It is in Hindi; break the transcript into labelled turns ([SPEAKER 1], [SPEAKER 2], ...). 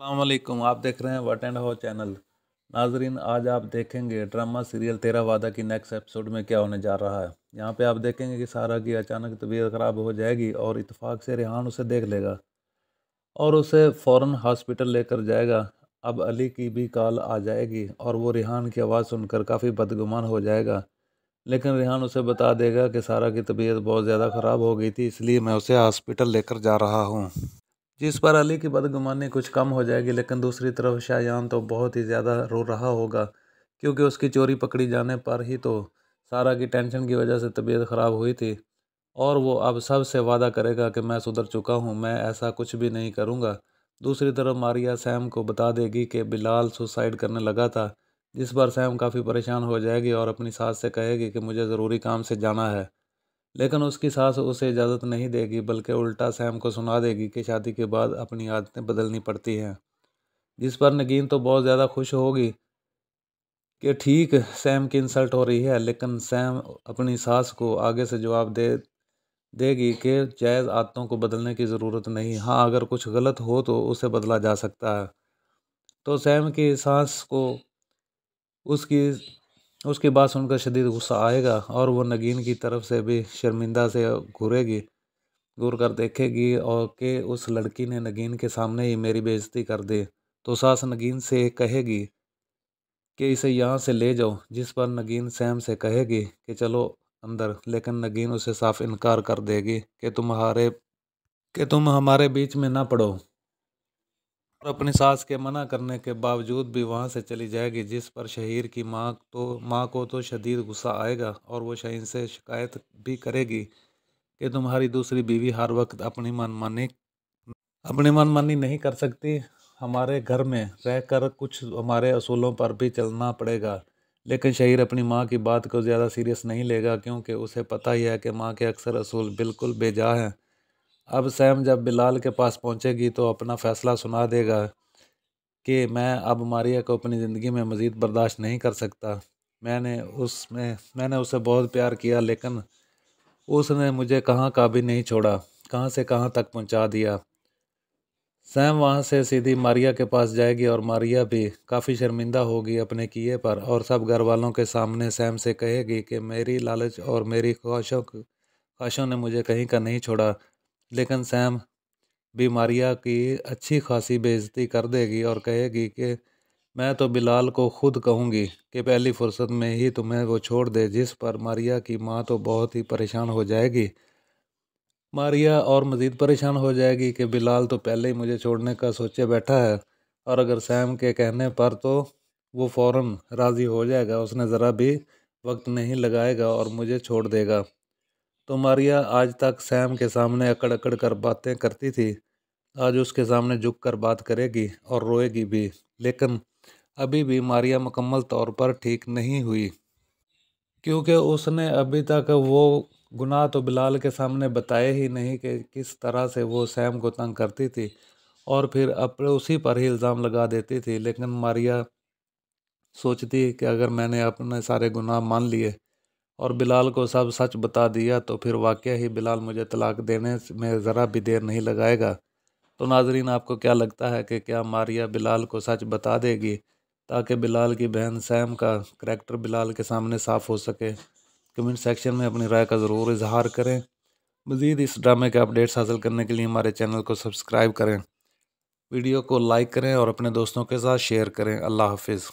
[SPEAKER 1] अस्सलामुअलैकुम, आप देख रहे हैं वट एंड हो चैनल। नाजरीन, आज आप देखेंगे ड्रामा सीरियल तेरा वादा की नेक्स्ट एपिसोड में क्या होने जा रहा है। यहाँ पे आप देखेंगे कि सारा की अचानक तबीयत ख़राब हो जाएगी और इत्तेफाक से रेहान उसे देख लेगा और उसे फ़ौरन हॉस्पिटल लेकर जाएगा। अब अली की भी कॉल आ जाएगी और वो रेहान की आवाज़ सुनकर काफ़ी बदगुमान हो जाएगा, लेकिन रेहान उसे बता देगा कि सारा की तबीयत बहुत ज़्यादा ख़राब हो गई थी, इसलिए मैं उसे हॉस्पिटल लेकर जा रहा हूँ। जिस पर अली की बदगुमानी कुछ कम हो जाएगी, लेकिन दूसरी तरफ शायान तो बहुत ही ज़्यादा रो रहा होगा, क्योंकि उसकी चोरी पकड़ी जाने पर ही तो सारा की टेंशन की वजह से तबीयत ख़राब हुई थी। और वो अब सब से वादा करेगा कि मैं सुधर चुका हूँ, मैं ऐसा कुछ भी नहीं करूँगा। दूसरी तरफ मारिया सैम को बता देगी कि बिलाल सुसाइड करने लगा था, जिस पर सैम काफ़ी परेशान हो जाएगी और अपनी सास से कहेगी कि मुझे ज़रूरी काम से जाना है, लेकिन उसकी सास उसे इजाज़त नहीं देगी, बल्कि उल्टा सैम को सुना देगी कि शादी के बाद अपनी आदतें बदलनी पड़ती हैं। जिस पर नगीन तो बहुत ज़्यादा खुश होगी कि ठीक सैम की इंसल्ट हो रही है, लेकिन सैम अपनी सास को आगे से जवाब दे देगी कि जायज़ आदतों को बदलने की ज़रूरत नहीं, हाँ अगर कुछ गलत हो तो उसे बदला जा सकता है। तो सैम की सास को उसकी उसकी बात सुनकर शदीद गुस्सा आएगा और वो नगीन की तरफ से भी शर्मिंदा से घूरेगी घूर कर देखेगी और कि उस लड़की ने नगीन के सामने ही मेरी बेइज्जती कर दी। तो सास नगीन से कहेगी कि इसे यहाँ से ले जाओ, जिस पर नगीन सैम से कहेगी कि चलो अंदर, लेकिन नगीन उसे साफ इनकार कर देगी कि तुम हमारे बीच में ना पड़ो, और अपनी सास के मना करने के बावजूद भी वहाँ से चली जाएगी। जिस पर शहीर की माँ को तो शदीद गुस्सा आएगा और वो शहीर से शिकायत भी करेगी कि तुम्हारी दूसरी बीवी हर वक्त अपनी मनमानी नहीं कर सकती, हमारे घर में रहकर कुछ हमारे असूलों पर भी चलना पड़ेगा। लेकिन शहीर अपनी माँ की बात को ज़्यादा सीरियस नहीं लेगा, क्योंकि उसे पता ही है कि माँ के अक्सर असूल बिल्कुल बेजा हैं। अब सैम जब बिलाल के पास पहुंचेगी तो अपना फ़ैसला सुना देगा कि मैं अब मारिया को अपनी ज़िंदगी में मज़ीद बर्दाश्त नहीं कर सकता। मैंने उसे बहुत प्यार किया, लेकिन उसने मुझे कहाँ का भी नहीं छोड़ा, कहाँ से कहाँ तक पहुंचा दिया। सैम वहाँ से सीधी मारिया के पास जाएगी और मारिया भी काफ़ी शर्मिंदा होगी अपने किए पर, और सब घर वालों के सामने सैम से कहेगी कि मेरी लालच और मेरी ख्वाहिशों ने मुझे कहीं का नहीं छोड़ा। लेकिन सैम भी मारिया की अच्छी खासी बेइज्जती कर देगी और कहेगी कि मैं तो बिलाल को खुद कहूँगी कि पहली फुर्सत में ही तुम्हें वो छोड़ दे। जिस पर मारिया की माँ तो बहुत ही परेशान हो जाएगी, मारिया और मज़ीद परेशान हो जाएगी कि बिलाल तो पहले ही मुझे छोड़ने का सोचे बैठा है, और अगर सैम के कहने पर तो वो फ़ौरन राज़ी हो जाएगा, उसने ज़रा भी वक्त नहीं लगाएगा और मुझे छोड़ देगा। तो मारिया आज तक सैम के सामने अकड़ अकड़ कर बातें करती थी, आज उसके सामने झुक कर बात करेगी और रोएगी भी। लेकिन अभी भी मारिया मुकम्मल तौर पर ठीक नहीं हुई, क्योंकि उसने अभी तक वो गुनाह तो बिलाल के सामने बताए ही नहीं कि किस तरह से वो सैम को तंग करती थी और फिर अपने उसी पर ही इल्ज़ाम लगा देती थी। लेकिन मारिया सोचती कि अगर मैंने अपने सारे गुनाह मान लिए और बिलाल को सब सच बता दिया तो फिर वाकई ही बिलाल मुझे तलाक देने में ज़रा भी देर नहीं लगाएगा। तो नाजरीन, आपको क्या लगता है कि क्या मारिया बिलाल को सच बता देगी, ताकि बिलाल की बहन सैम का करैक्टर बिलाल के सामने साफ़ हो सके? कमेंट सेक्शन में अपनी राय का ज़रूर इजहार करें। मज़ीद इस ड्रामे के अपडेट्स हासिल करने के लिए हमारे चैनल को सब्सक्राइब करें, वीडियो को लाइक करें और अपने दोस्तों के साथ शेयर करें। अल्लाह हाफिज़।